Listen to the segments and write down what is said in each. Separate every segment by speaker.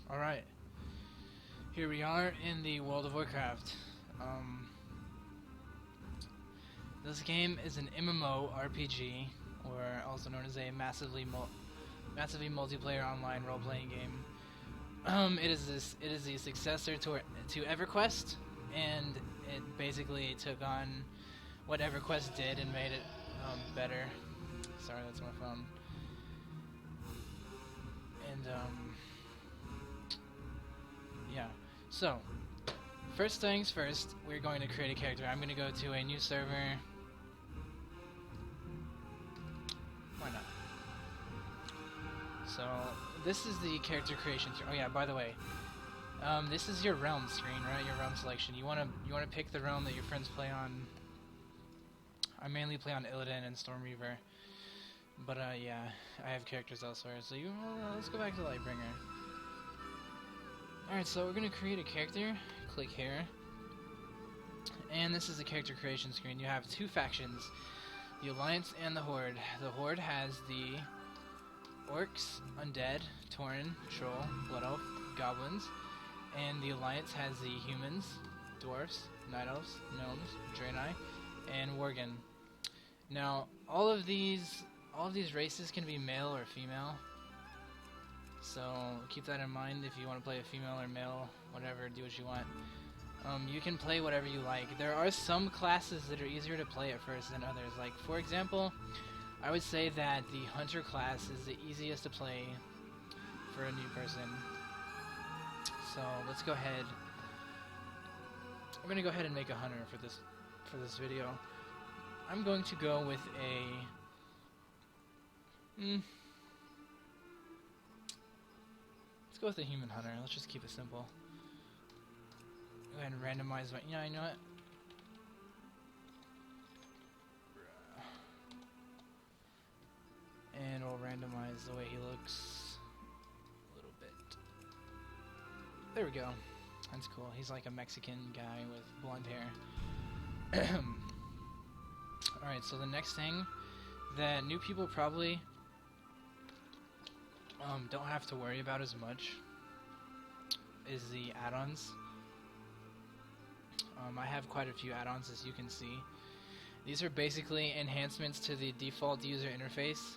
Speaker 1: Alright, here we are in the World of Warcraft. This game is an MMO RPG, or also known as a massively multiplayer online role-playing game. It is the successor to EverQuest, and it basically took on what EverQuest did and made it better. Sorry, that's my phone. And yeah. So, first things first, we're going to create a character. I'm going to go to a new server. Why not? So, this is the character creation screen. Oh yeah, by the way, this is your realm screen, right? Your realm selection. You wanna pick the realm that your friends play on. I mainly play on Illidan and Stormreaver, but yeah, I have characters elsewhere. So let's go back to Lightbringer. Alright, so we're gonna create a character. Click here. And this is the character creation screen. You have two factions, the Alliance and the Horde. The Horde has the Orcs, Undead, Tauren, Troll, Blood Elf, Goblins, and the Alliance has the Humans, Dwarfs, Night Elves, Gnomes, Draenei, and Worgen. Now, all of these races can be male or female. So keep that in mind if you want to play a female or male, whatever, do what you want. You can play whatever you like. There are some classes that are easier to play at first than others. Like, for example, I would say that the Hunter class is the easiest to play for a new person. So let's go ahead. We're gonna go ahead and make a Hunter for this video. I'm going to go with a let's go with a human hunter. Let's just keep it simple. Go ahead and randomize my... Yeah, you know what? And we'll randomize the way he looks a little bit. There we go. That's cool. He's like a Mexican guy with blonde hair. Alright, so the next thing that new people probably don't have to worry about as much is the add-ons. I have quite a few add-ons, as you can see. These are basically enhancements to the default user interface,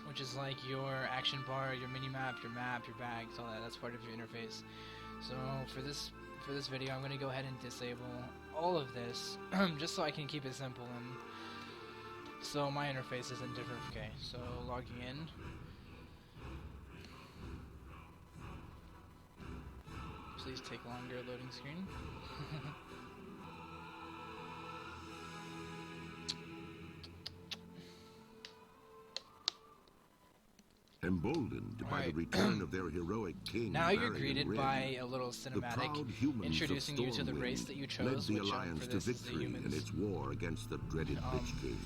Speaker 1: which is like your action bar, your mini-map, your map, your bags, all that. That's part of your interface. So for this video, I'm going to go ahead and disable all of this, just so I can keep it simple and so my interface isn't different. Okay, so logging in. Please take longer loading screen.
Speaker 2: Emboldened by the return of their heroic king,
Speaker 1: now you're greeted by a little cinematic introducing you to the race that you chose,
Speaker 2: led the
Speaker 1: which
Speaker 2: alliance
Speaker 1: for
Speaker 2: to
Speaker 1: this is the
Speaker 2: victory in
Speaker 1: humans.
Speaker 2: its war against the dreaded Lich King.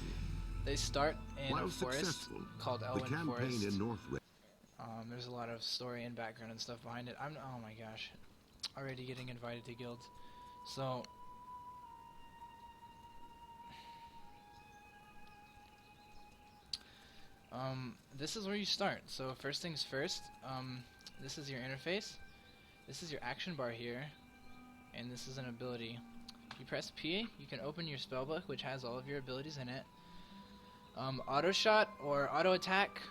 Speaker 1: They start in
Speaker 2: While
Speaker 1: a forest
Speaker 2: successful,
Speaker 1: called
Speaker 2: the
Speaker 1: Elwyn
Speaker 2: campaign
Speaker 1: Forest.
Speaker 2: in North
Speaker 1: There's a lot of story and background and stuff behind it. Oh my gosh, already getting invited to guilds. So this is where you start. So first things first, this is your interface. This is your action bar here, and this is an ability. If you press P, you can open your spellbook, which has all of your abilities in it. Auto shot or auto attack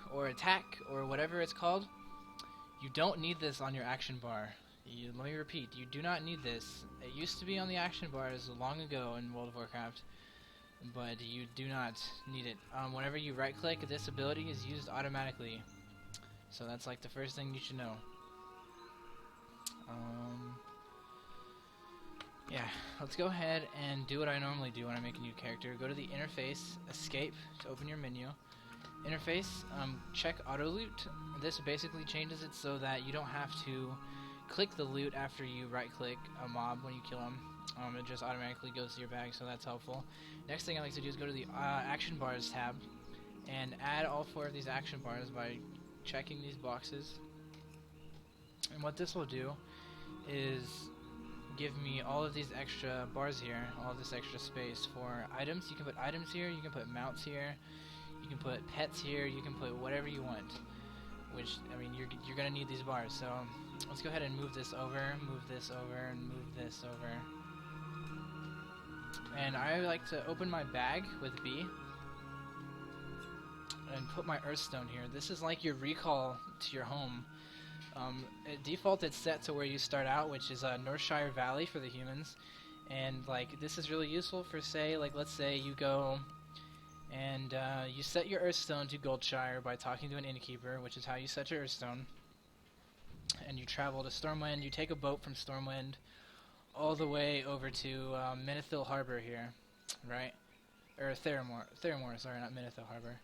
Speaker 1: or whatever it's called. You don't need this on your action bar. Let me repeat, you do not need this. It used to be on the action bars long ago in World of Warcraft, but you do not need it. Whenever you right click, this ability is used automatically. So that's like the first thing you should know. Yeah, let's go ahead and do what I normally do when I make a new character. Go to the interface, escape to open your menu. Interface, check auto loot. This basically changes it so that you don't have to click the loot after you right click a mob when you kill him. It just automatically goes to your bag, so that's helpful. Next thing I like to do is go to the action bars tab and add all 4 of these action bars by checking these boxes. And what this will do is give me all of these extra bars here, all of this extra space for items. You can put items here, you can put mounts here, you can put pets here, you can put whatever you want. which, I mean, you're gonna need these bars. So let's go ahead and move this over, and move this over. And I like to open my bag with B and put my Earthstone here. This is like your recall to your home. At default, it's set to where you start out, which is Northshire Valley for the humans. And like this is really useful for, say, like let's say you go and you set your Earthstone to Goldshire by talking to an innkeeper, which is how you set your Earthstone. And you travel to Stormwind. You take a boat from Stormwind all the way over to Menethil Harbor here, right? Or Theramore, sorry, not Menethil Harbor.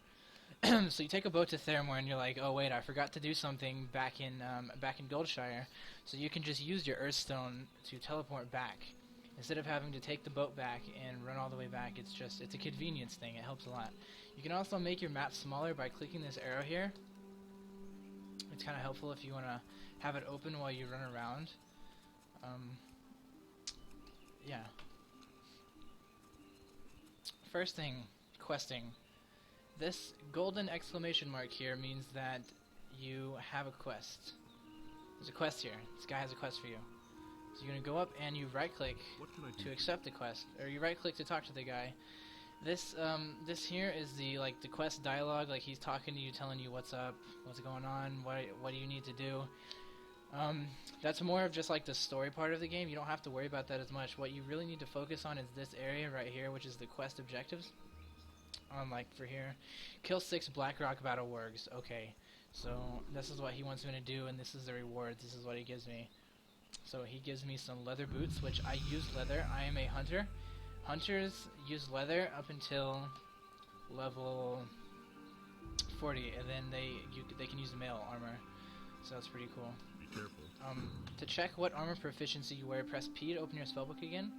Speaker 1: So you take a boat to Theramore, and you're like, oh wait, I forgot to do something back in Goldshire. So you can just use your Earthstone to teleport back. Instead of having to take the boat back and run all the way back, it's a convenience thing. It helps a lot. You can also make your map smaller by clicking this arrow here. It's kind of helpful if you want to have it open while you run around. Yeah. First thing, questing. This golden exclamation mark here means that you have a quest. There's a quest here. This guy has a quest for you. So you're gonna go up and you right click to accept the quest, or you right click to talk to the guy. This here is the quest dialogue. Like he's talking to you, telling you what's up, what's going on, what do you need to do. That's more of just like the story part of the game. You don't have to worry about that as much. What you really need to focus on is this area right here, which is the quest objectives. Like for here, kill 6 Blackrock Battle Wargs. Okay, so this is what he wants me to do, and this is the reward. This is what he gives me. So he gives me some leather boots, which I use leather. I am a hunter. Hunters use leather up until level 40, and then they can use mail armor. So that's pretty cool.
Speaker 2: Be careful.
Speaker 1: To check what armor proficiency you wear, press P to open your spellbook again.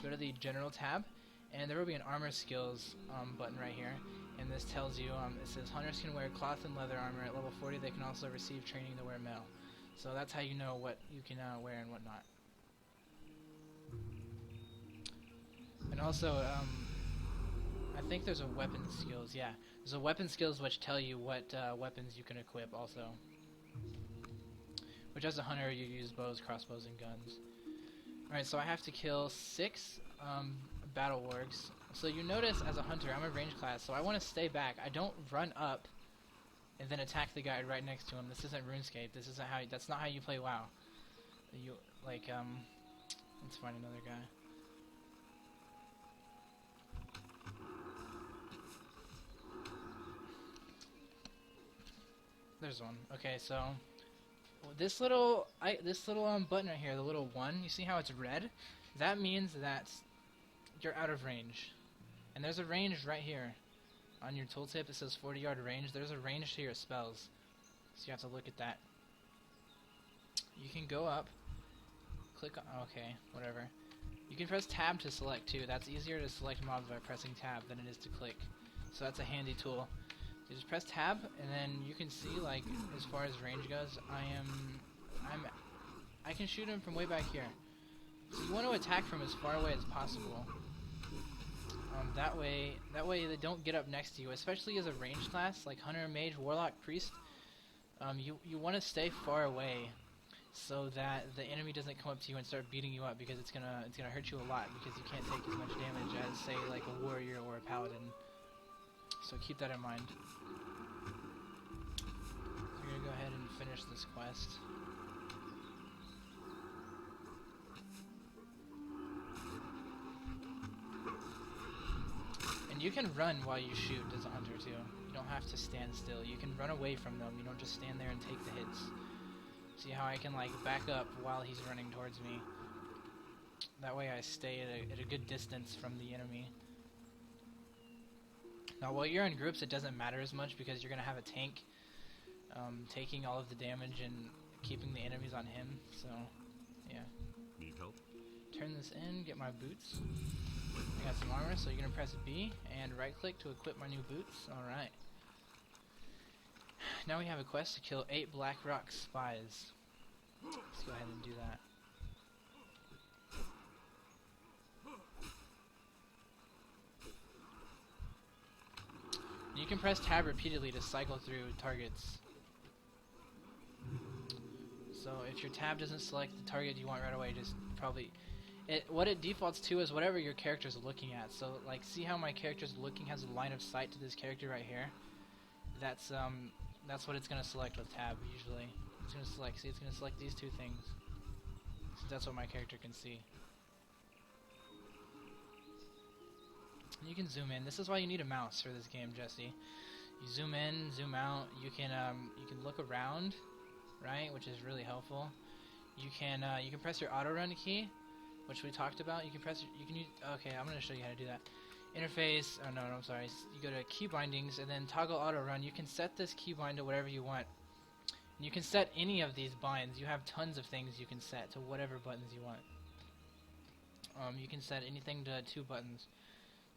Speaker 1: Go to the general tab, and there will be an armor skills button right here. And this tells you, it says hunters can wear cloth and leather armor. At level 40, they can also receive training to wear mail. So that's how you know what you can wear and what not. And also, I think there's a weapon skills. Yeah, there's a weapon skills which tell you what weapons you can equip also. Which as a hunter, you use bows, crossbows, and guns. Alright, so I have to kill 6 battle wargs. So you notice as a hunter, I'm a range class, so I want to stay back. I don't run up and then attack the guy right next to him. This isn't RuneScape. This isn't how. That's not how you play WoW. You let's find another guy. There's one. Okay, so this little button right here, the little 1. You see how it's red? That means that you're out of range. And there's a range right here. On your tooltip it says 40-yard range. There's a range to your spells. So you have to look at that. You can go up, click on, okay, whatever. You can press tab to select too. That's easier to select mobs by pressing tab than it is to click. So that's a handy tool. You just press tab, and then you can see, like, as far as range goes, I can shoot him from way back here. So you want to attack from as far away as possible. That way they don't get up next to you, especially as a range class, like Hunter, Mage, Warlock, Priest. You want to stay far away so that the enemy doesn't come up to you and start beating you up, because it's gonna hurt you a lot, because you can't take as much damage as, say, like a warrior or a paladin. So keep that in mind. So we're gonna go ahead and finish this quest. And you can run while you shoot as a hunter too. You don't have to stand still. You can run away from them. You don't just stand there and take the hits. See how I can like back up while he's running towards me? That way I stay at a good distance from the enemy. Now while you're in groups it doesn't matter as much, because you're going to have a tank taking all of the damage and keeping the enemies on him. So yeah.
Speaker 2: Need help?
Speaker 1: Turn this in, get my boots. I got some armor, so you're going to press B and right click to equip my new boots. Alright. Now we have a quest to kill 8 Blackrock spies. Let's go ahead and do that. You can press tab repeatedly to cycle through targets. So if your tab doesn't select the target you want right away, just probably... what it defaults to is whatever your character's looking at. So, like, see how my character's looking has a line of sight to this character right here? That's what it's gonna select with tab, usually. It's gonna select, see, it's gonna select these two things. So that's what my character can see. And you can zoom in. This is why you need a mouse for this game, Jesse. You zoom in, zoom out. You can look around, right, which is really helpful. You can press your auto run key, which we talked about. You can use, okay, I'm going to show you how to do that. Interface, oh no, I'm sorry. You go to key bindings and then toggle auto run. You can set this key bind to whatever you want. And you can set any of these binds. You have tons of things you can set to whatever buttons you want. You can set anything to 2 buttons.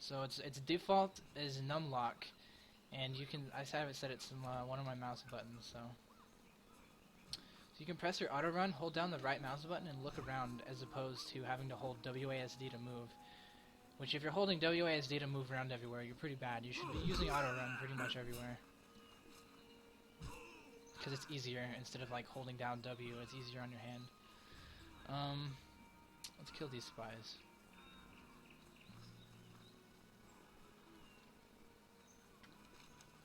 Speaker 1: So its default is num lock, and I have it set it to one of my mouse buttons. So you can press your auto run, hold down the right mouse button, and look around, as opposed to having to hold WASD to move. Which, if you're holding WASD to move around everywhere, you're pretty bad. You should be using auto run pretty much everywhere, because it's easier instead of like holding down W. It's easier on your hand. Let's kill these spies.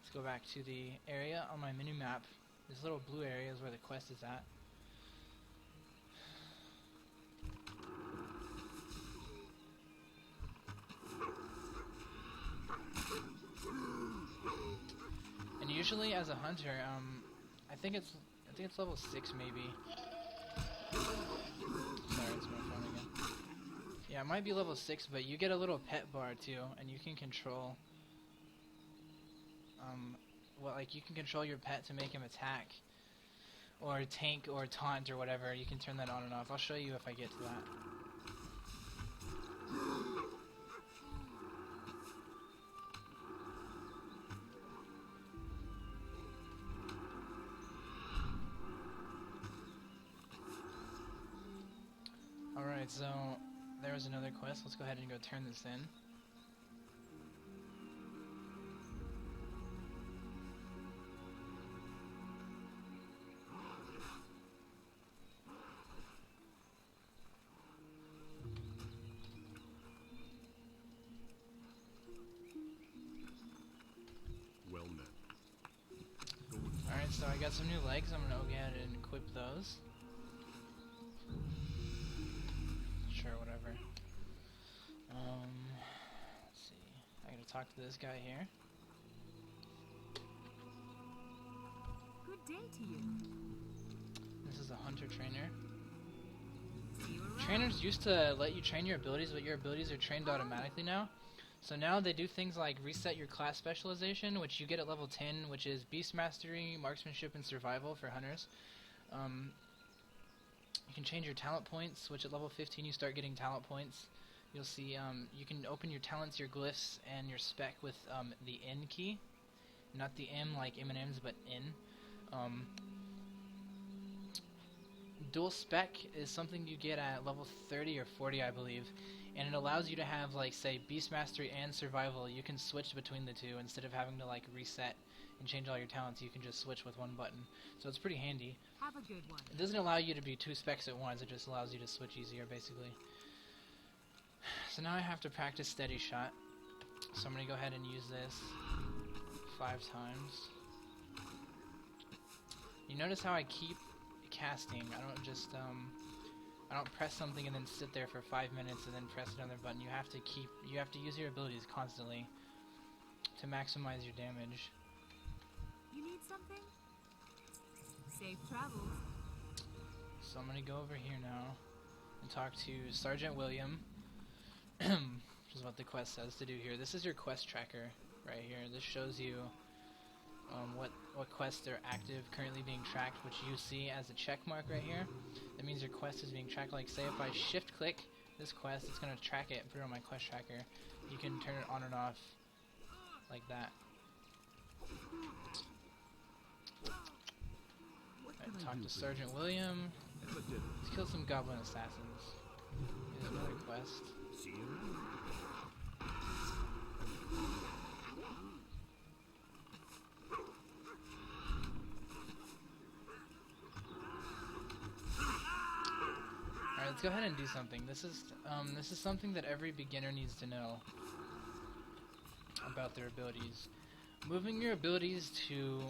Speaker 1: Let's go back to the area on my mini map. This little blue area is where the quest is at. And usually, as a hunter, I think it's level 6 maybe. Sorry, it's my phone again. Yeah, it might be level 6, but you get a little pet bar too, and you can control. Well, like, you can control your pet to make him attack, or tank, or taunt, or whatever. You can turn that on and off. I'll show you if I get to that. Alright, so there was another quest. Let's go ahead and go turn this in. Alright, so I got some new legs. I'm gonna go ahead and equip those. Sure, whatever. Let's see. I gotta talk to this guy here.
Speaker 3: Good day to you.
Speaker 1: This is a hunter trainer. Trainers used to let you train your abilities, but your abilities are trained automatically now. So now they do things like reset your class specialization, which you get at level 10, which is Beast Mastery, Marksmanship, and Survival for hunters. You can change your talent points, which at level 15 you start getting talent points. You'll see you can open your talents, your glyphs, and your spec with the N key. Not the M like M&M's, but N. Dual spec is something you get at level 30 or 40, I believe. And it allows you to have, like, say, Beast Mastery and Survival. You can switch between the two instead of having to, like, reset and change all your talents. You can just switch with one button. So it's pretty handy.
Speaker 3: Have a good one.
Speaker 1: It doesn't allow you to be 2 specs at once. It just allows you to switch easier, basically. So now I have to practice Steady Shot. So I'm going to go ahead and use this 5 times. You notice how I keep casting. I don't just, I don't press something and then sit there for 5 minutes and then press another button. You have to use your abilities constantly to maximize your damage.
Speaker 3: You need something? Safe travels.
Speaker 1: So I'm gonna go over here now and talk to Sergeant William, which is what the quest says to do here. This is your quest tracker right here. This shows you what quests are active, currently being tracked, which you see as a check mark right here. That means your quest is being tracked. Like, say if I shift click this quest, it's going to track it and put it on my quest tracker. You can turn it on and off like that. Right, talk to Sergeant William. Let's kill some goblin assassins. Here's another quest. let's go ahead and do something. This is something that every beginner needs to know about their abilities. Moving your abilities to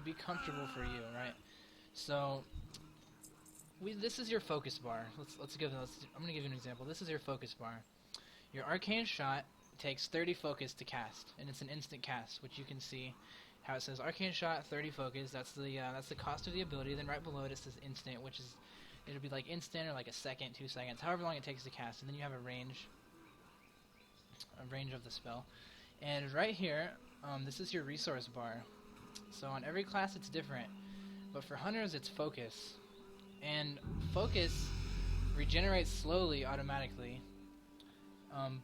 Speaker 1: be comfortable for you, right? So this is your focus bar. I'm gonna give you an example. This is your focus bar. Your arcane shot takes 30 focus to cast, and it's an instant cast, which you can see how it says arcane shot 30 focus. That's the cost of the ability. Then right below it says instant, which is it'll be like instant or like a second, 2 seconds, however long it takes to cast. And then you have a range of the spell. And right here, this is your resource bar. So on every class it's different, but for hunters it's focus. And focus regenerates slowly automatically.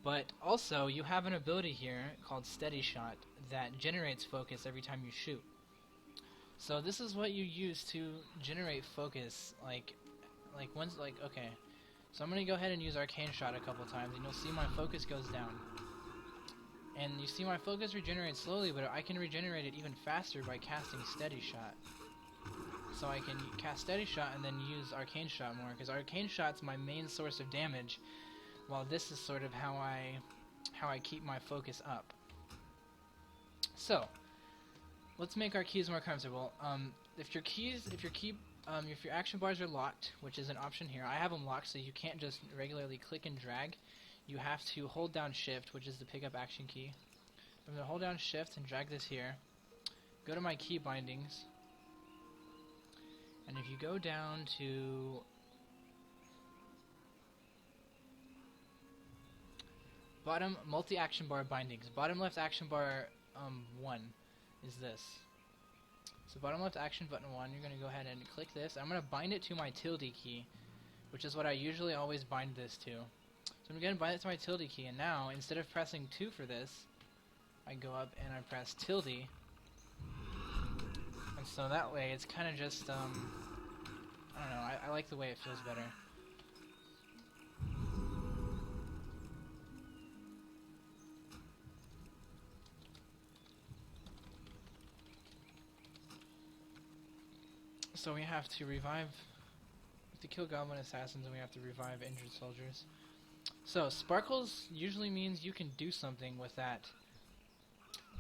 Speaker 1: But also you have an ability here called steady shot that generates focus every time you shoot. So this is what you use to generate focus. Okay. So I'm gonna go ahead and use arcane shot a couple times, and you'll see my focus goes down. And you see my focus regenerates slowly, but I can regenerate it even faster by casting steady shot. So I can cast steady shot and then use arcane shot more, because arcane shot's my main source of damage, while this is sort of how I keep my focus up. So let's make our keys more comfortable. If your action bars are locked, which is an option here, I have them locked, so you can't just regularly click and drag. You have to hold down shift, which is the pickup action key. I'm going to hold down shift and drag this here. Go to my key bindings. And if you go down to bottom multi-action bar bindings, bottom left action bar 1 is this. So bottom left action button 1, you're going to go ahead and click this. I'm going to bind it to my tilde key, which is what I usually always bind this to. So I'm going to bind it to my tilde key, and now instead of pressing 2 for this, I go up and I press tilde. And so that way it's kind of just, I don't know, I like the way it feels better. So we have to kill goblin assassins, and we have to revive injured soldiers. So sparkles usually means you can do something with that.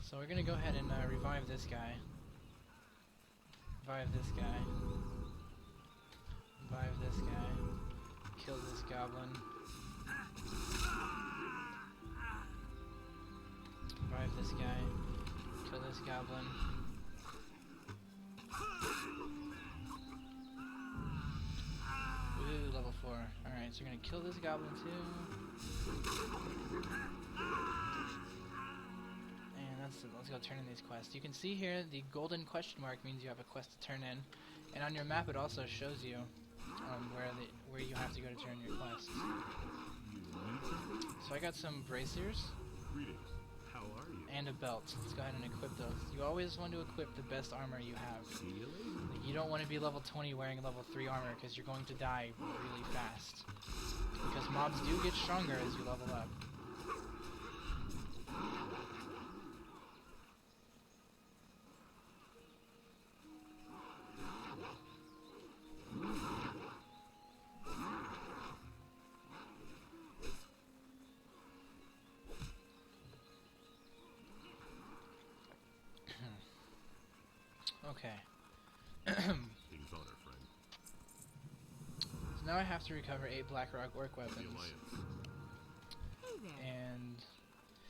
Speaker 1: So we're gonna go ahead and revive this guy. Revive this guy. Revive this guy. Kill this goblin. Revive this guy. Kill this goblin. Ooh, level 4. Alright, so we're gonna kill this goblin too. And let's go turn in these quests. You can see here the golden question mark means you have a quest to turn in. And on your map it also shows you where you have to go to turn your quests. So I got some braziers.
Speaker 2: How are you?
Speaker 1: And a belt. Let's go ahead and equip those. You always want to equip the best armor you have. Like, you don't want to be level 20 wearing level 3 armor, because you're going to die really fast. Because mobs do get stronger as you level up. Okay.
Speaker 2: Things on her, friend.
Speaker 1: So now I have to recover 8 Blackrock orc weapons.
Speaker 3: Hey there.
Speaker 1: And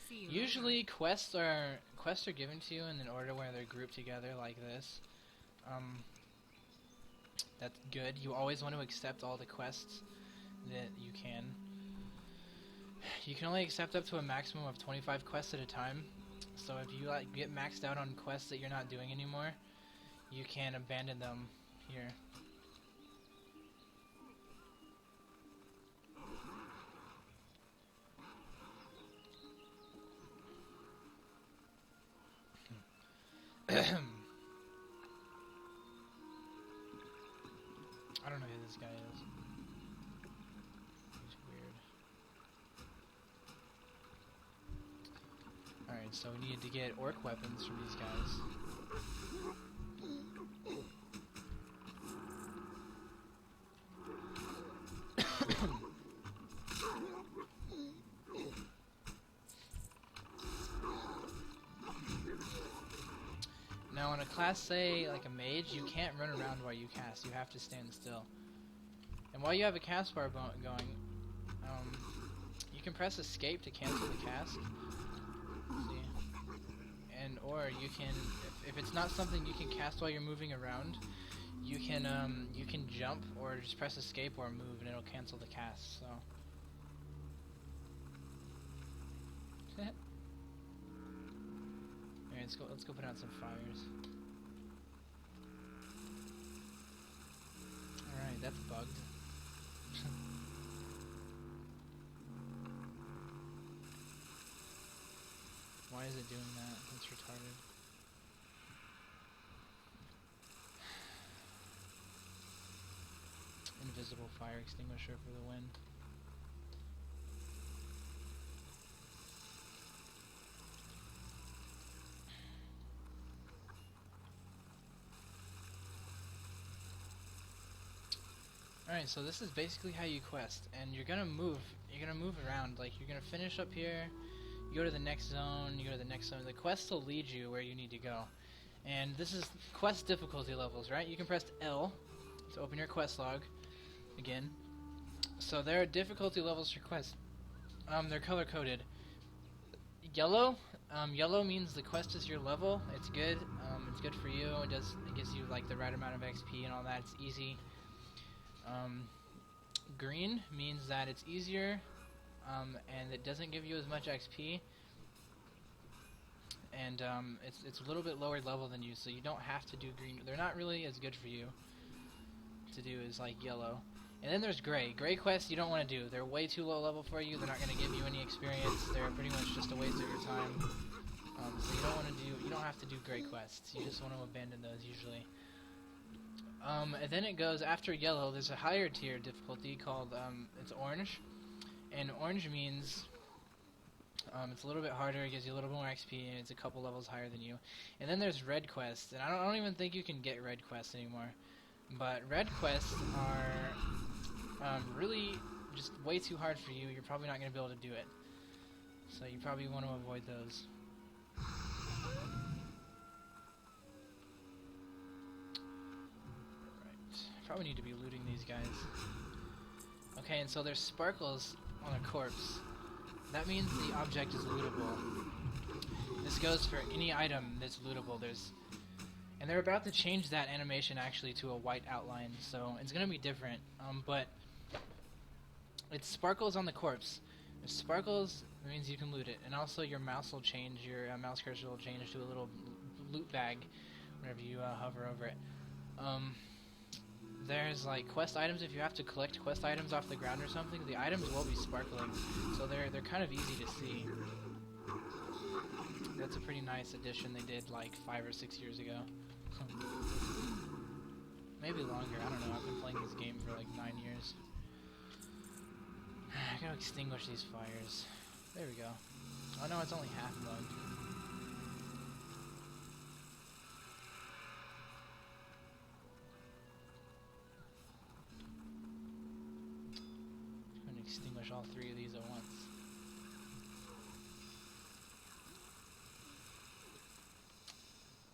Speaker 3: See you
Speaker 1: usually
Speaker 3: later.
Speaker 1: quests are given to you in an order where they're grouped together like this. That's good. You always want to accept all the quests that you can. You can only accept up to a maximum of 25 quests at a time. So if you get maxed out on quests that you're not doing anymore, you can abandon them here. I don't know who this guy is. He's weird. Alright, so we need to get orc weapons from these guys. class, say, like a mage, you can't run around while you cast. You have to stand still. And while you have a cast bar going, you can press escape to cancel the cast. See? And or you can, if it's not something you can cast while you're moving around, you can jump or just press escape or move, and it'll cancel the cast. So. Alright, let's go put out some fires. Alright, that's bugged. Why is it doing that? That's retarded. Invisible fire extinguisher for the win. Alright, so this is basically how you quest, and you're gonna move around, like you're gonna finish up here, you go to the next zone, you go to the next zone, the quest will lead you where you need to go. And this is quest difficulty levels, right? You can press L to open your quest log, again. So there are difficulty levels for quests. They're color coded. Yellow means the quest is your level, it's good for you, it gives you like the right amount of XP and all that, it's easy. Green means that it's easier, and it doesn't give you as much XP, and it's a little bit lower level than you, so you don't have to do green. They're not really as good for you to do as like yellow. And then there's gray. Gray quests you don't want to do. They're way too low level for you. They're not going to give you any experience. They're pretty much just a waste of your time. So you don't have to do gray quests. You just want to abandon those usually. And then it goes after yellow. There's a higher tier difficulty called it's orange, and orange means it's a little bit harder. It gives you a little more XP, and it's a couple levels higher than you. And then there's red quests, and I don't even think you can get red quests anymore. But red quests are really just way too hard for you. You're probably not going to be able to do it, so you probably want to avoid those. Probably need to be looting these guys. Okay, and so there's sparkles on a corpse. That means the object is lootable. This goes for any item that's lootable. And they're about to change that animation actually to a white outline, so it's gonna be different. But it's sparkles on the corpse. If sparkles means you can loot it, and also your mouse will change. Your mouse cursor will change to a little loot bag whenever you hover over it. There's like quest items. If you have to collect quest items off the ground or something, the items will be sparkling, so they're kind of easy to see. That's a pretty nice addition they did like 5 or 6 years ago. Maybe longer, I don't know. I've been playing this game for like 9 years. I gotta extinguish these fires. There we go. Oh no, it's only half mode. Extinguish all 3 of these at once.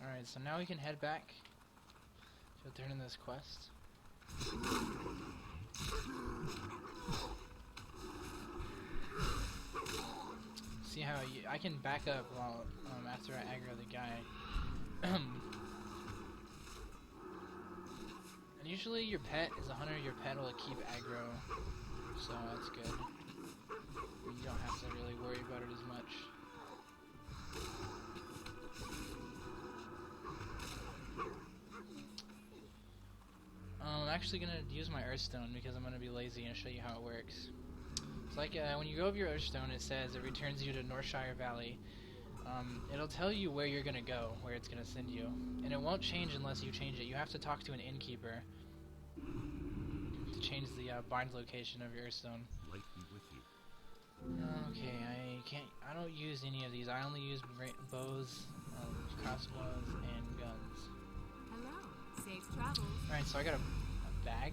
Speaker 1: Alright, so now we can head back to turn in this quest. See how I can back up while after I aggro the guy. And usually your pet is a hunter, your pet will keep aggro. So that's good. You don't have to really worry about it as much. I'm actually going to use my Earthstone because I'm going to be lazy and show you how it works. It's like when you go over your Earthstone, it says it returns you to Northshire Valley. It'll tell you where you're going to go, where it's going to send you. And it won't change unless you change it. You have to talk to an innkeeper to change the bind location of your Earthstone. Okay, I don't use any of these. I only use bows, crossbows, and guns.
Speaker 3: Hello. Safe travels.
Speaker 1: Alright, so I got a bag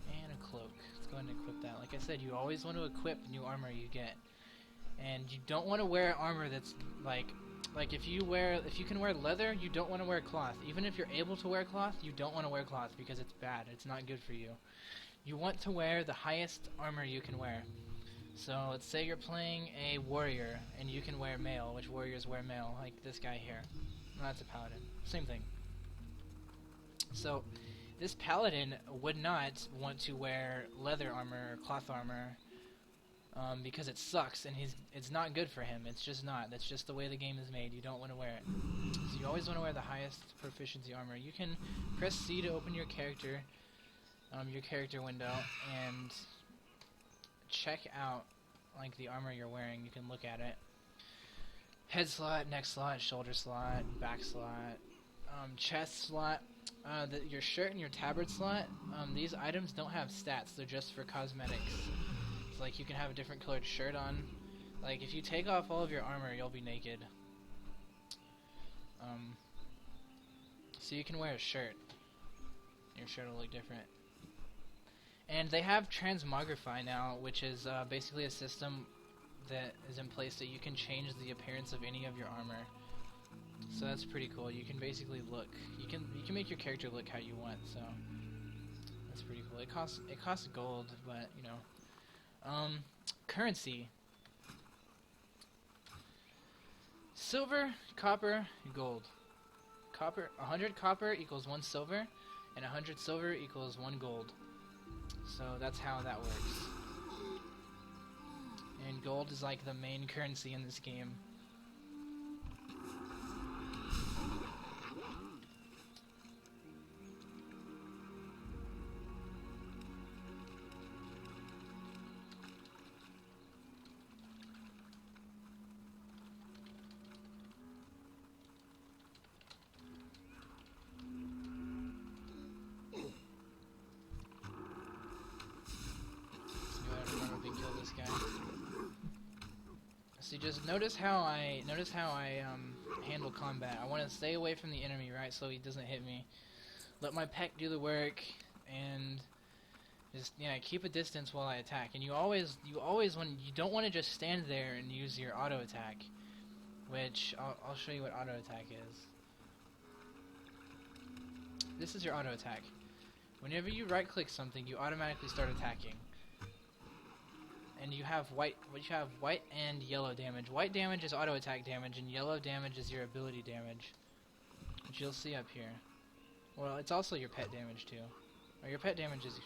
Speaker 1: and a cloak. Let's go ahead and equip that. Like I said, you always want to equip new armor you get. And you don't want to wear armor that's like Like if you can wear leather, you don't want to wear cloth. Even if you're able to wear cloth, you don't want to wear cloth because it's bad. It's not good for you. You want to wear the highest armor you can wear. So let's say you're playing a warrior and you can wear mail, which warriors wear mail, like this guy here. No, that's a paladin. Same thing. So this paladin would not want to wear leather armor or cloth armor because it sucks and it's not good for him. It's just not. That's just the way the game is made. You don't want to wear it. So you always want to wear the highest proficiency armor. You can press C to open your character window and check out like the armor you're wearing. You can look at it. Head slot, neck slot, shoulder slot, back slot, chest slot. Your shirt and your tabard slot, these items don't have stats. They're just for cosmetics. So like you can have a different colored shirt on. Like if you take off all of your armor, you'll be naked. So you can wear a shirt. Your shirt will look different. And they have transmogrify now, which is basically a system that is in place that you can change the appearance of any of your armor. So that's pretty cool. You can basically look. You can make your character look how you want. So that's pretty cool. It costs gold, but you know. Currency. Silver, copper, gold. 100 copper equals 1 silver, and 100 silver equals 1 gold. So that's how that works. And gold is like the main currency in this game. So just notice how I handle combat. I want to stay away from the enemy, right, so he doesn't hit me. Let my pet do the work, and just keep a distance while I attack. And you always when you don't want to just stand there and use your auto attack, which I'll show you what auto attack is. This is your auto attack. Whenever you right click something, you automatically start attacking. And you have white and yellow damage. White damage is auto attack damage, and yellow damage is your ability damage, which you'll see up here. Well, it's also your pet damage too. Or your pet damage is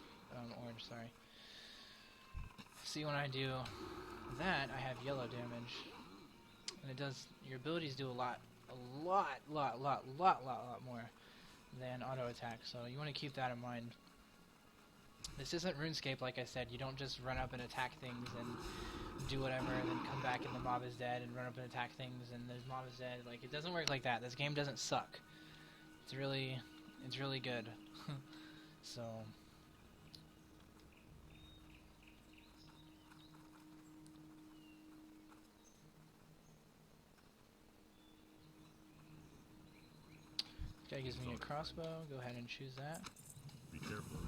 Speaker 1: orange. Sorry. See, when I do that, I have yellow damage, and it does. Your abilities do a lot more than auto attack. So you want to keep that in mind. This isn't RuneScape, like I said. You don't just run up and attack things and do whatever and then come back and the mob is dead, and run up and attack things and the mob is dead. Like, it doesn't work like that. This game doesn't suck. It's really good. So this guy gives me a crossbow. Go ahead and choose that.
Speaker 2: Be careful.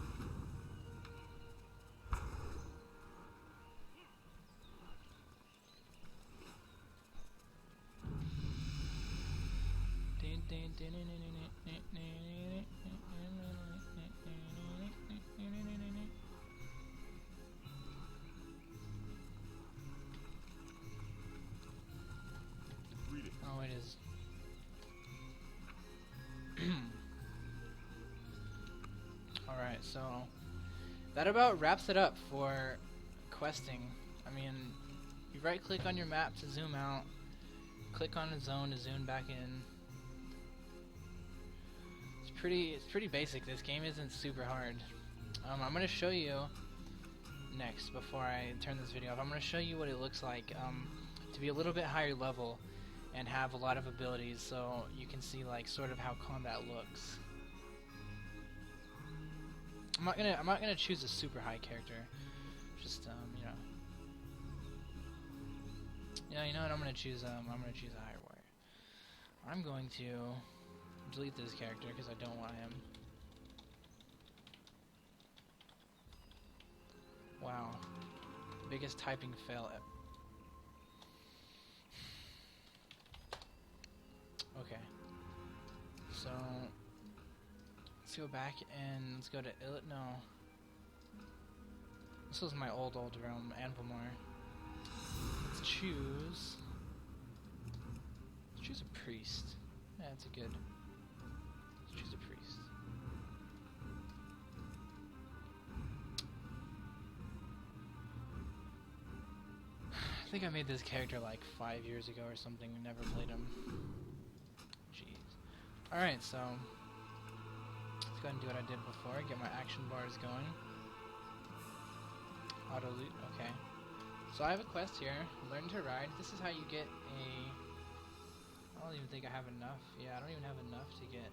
Speaker 1: Oh, it is. Alright, so that about wraps it up for questing. I mean, you right click on your map to zoom out, click on a zone to zoom back in. It's pretty basic. This game isn't super hard. I'm gonna show you next, before I turn this video off. I'm gonna show you what it looks like to be a little bit higher level and have a lot of abilities, so you can see like sort of how combat looks. I'm not gonna choose a super high character. Just you know what, I'm gonna choose a higher warrior. I'm going to delete this character because I don't want him. Wow. Biggest typing fail ever. So let's go back and let's go to no. This was my old realm, Anvilmar. Let's choose a priest. Yeah, that's a good. Let's choose a priest. I think I made this character like 5 years ago or something. We never played him. Jeez. Alright, so let's go ahead and do what I did before. Get my action bars going. Auto loot, okay. So I have a quest here. Learn to ride. This is how you get a... I don't even think I have enough. Yeah, I don't even have enough to get...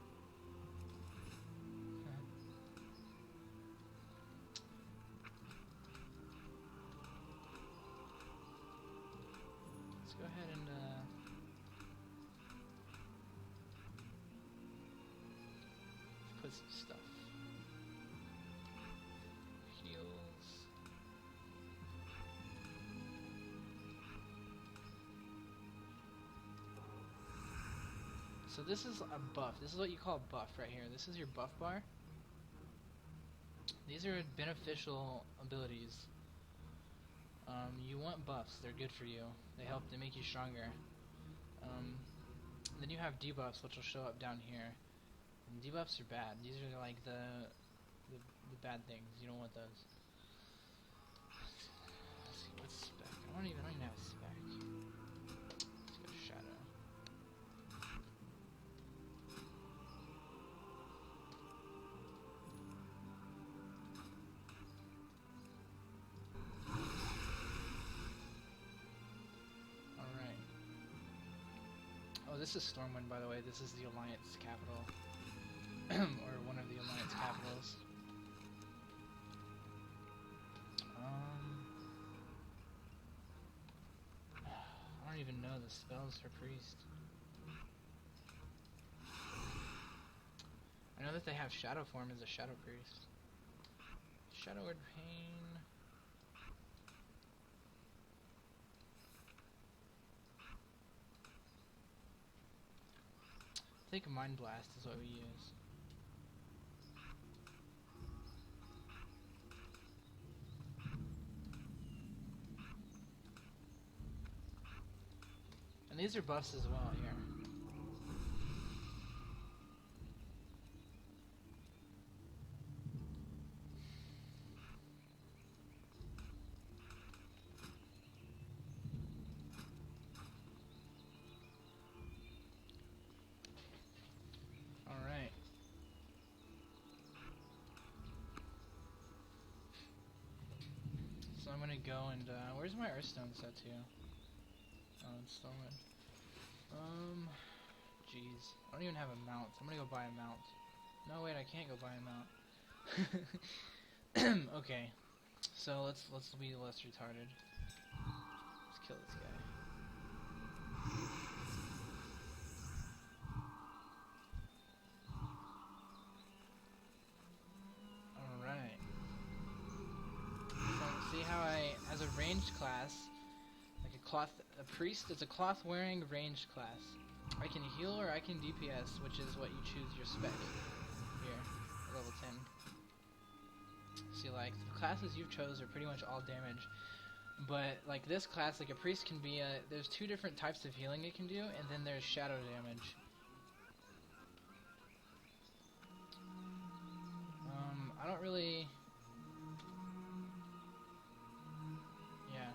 Speaker 1: Let's go ahead and put some stuff. Heals. So this is a buff. This is what you call a buff right here. This is your buff bar. These are beneficial abilities. You want buffs. They're good for you. They help. They make you stronger. Then you have debuffs, which will show up down here. And debuffs are bad. These are like the bad things. You don't want those. Let's see what's spec. I don't even have a spec. Let's go shadow. Oh, this is Stormwind, by the way. This is the Alliance capital. Or one of the Alliance capitals. I don't even know the spells for Priest. I know that they have Shadow form as a Shadow Priest. Shadow Word Pain... I think Mind Blast is what we use. And these are buffs as well here. So I'm gonna go and, where's my Earthstone set to? Oh, it's stolen. Jeez. I don't even have a mount. I'm gonna go buy a mount. No, wait, I can't go buy a mount. Okay. So let's be less retarded. Let's kill this guy. Alright. So see how as a ranged class, like a priest is a cloth wearing ranged class. I can heal or I can DPS, which is what you choose your spec here, level 10. See, like, the classes you've chose are pretty much all damage, but like this class, like a priest can be there's two different types of healing it can do, and then there's shadow damage. I don't really... Yeah.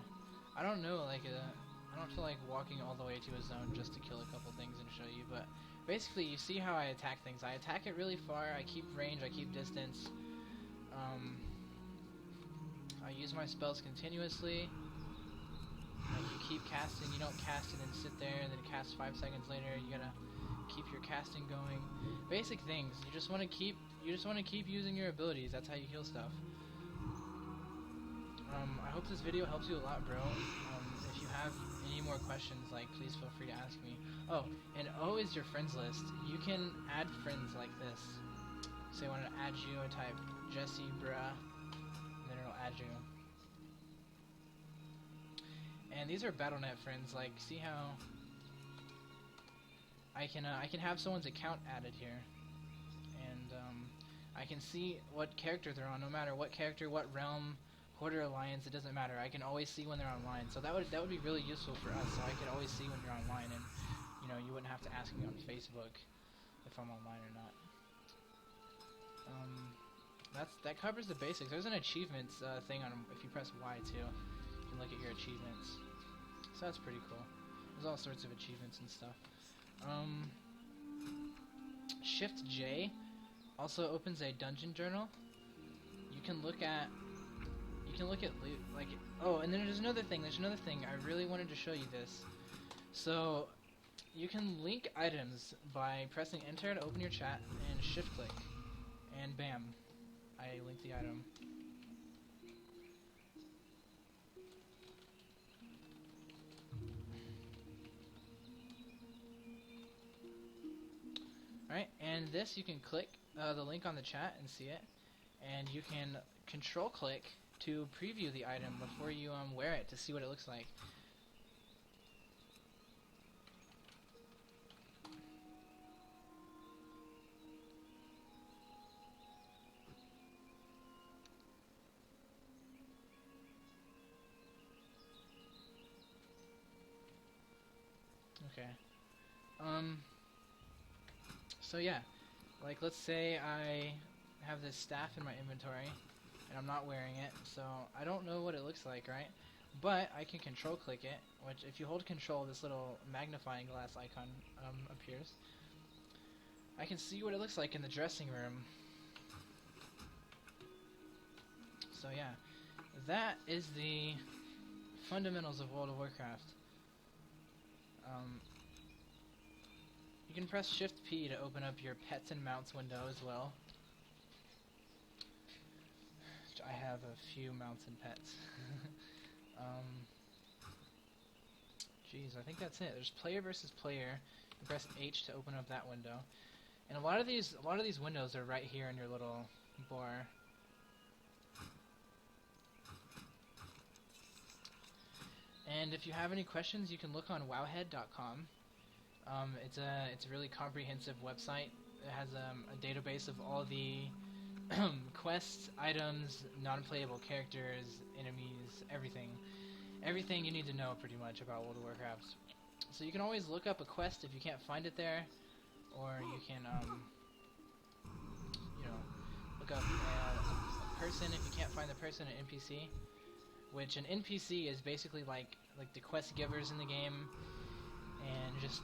Speaker 1: I don't know, like, I don't feel like walking all the way to a zone just to kill a couple things and show you, but basically you see how I attack things. I attack it really far, I keep range, I keep distance. I use my spells continuously. Like, you keep casting, you don't cast and then sit there and then cast 5 seconds later. You gotta keep your casting going. Basic things. You just want to keep using your abilities. That's how you heal stuff. I hope this video helps you a lot, bro. If you have any more questions, like, please feel free to ask me. Oh, and O is your friends list. You can add friends like this. Say I want to add you, I type Jesse, bruh, and then it'll add you. And these are BattleNet friends. Like, see how I can have someone's account added here, and I can see what character they're on, no matter what character, what realm, horde or alliance. It doesn't matter. I can always see when they're online. So that would be really useful for us. So I could always see when you're online, and you know, you wouldn't have to ask me on Facebook if I'm online or not. That covers the basics. There's an achievements thing on if you press Y too. You can look at your achievements. So that's pretty cool. There's all sorts of achievements and stuff. Shift J also opens a dungeon journal. You can look at loot, like, oh, and then there's another thing. I really wanted to show you this. So you can link items by pressing enter to open your chat and shift click, and bam, I linked the item. Alright, and this you can click the link on the chat and see it, and you can control click to preview the item before you wear it to see what it looks like. Okay. So yeah, like let's say I have this staff in my inventory and I'm not wearing it, so I don't know what it looks like, right? But I can control click it, which if you hold control, this little magnifying glass icon appears. I can see what it looks like in the dressing room. So yeah, that is the fundamentals of World of Warcraft. You can press Shift P to open up your pets and mounts window as well. I have a few mounts and pets. Geez, I think that's it. There's player versus player. You press H to open up that window. And a lot of these windows are right here in your little bar. And if you have any questions, you can look on wowhead.com. It's a really comprehensive website. It has a database of all the quests, items, non-playable characters, enemies, everything. Everything you need to know pretty much about World of Warcraft. So you can always look up a quest if you can't find it there, or you can look up a person if you can't find the person, an NPC. Which an NPC is basically like the quest givers in the game, and just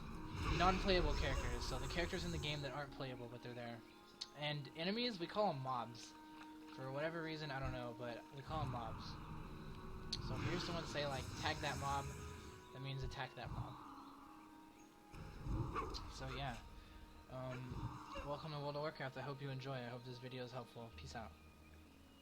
Speaker 1: non-playable characters. So the characters in the game that aren't playable, but they're there. And enemies, we call them mobs. For whatever reason, I don't know, but we call them mobs. So if you hear someone say like tag that mob, that means attack that mob. So yeah, welcome to World of Warcraft. I hope you enjoy. I hope this video is helpful. Peace out.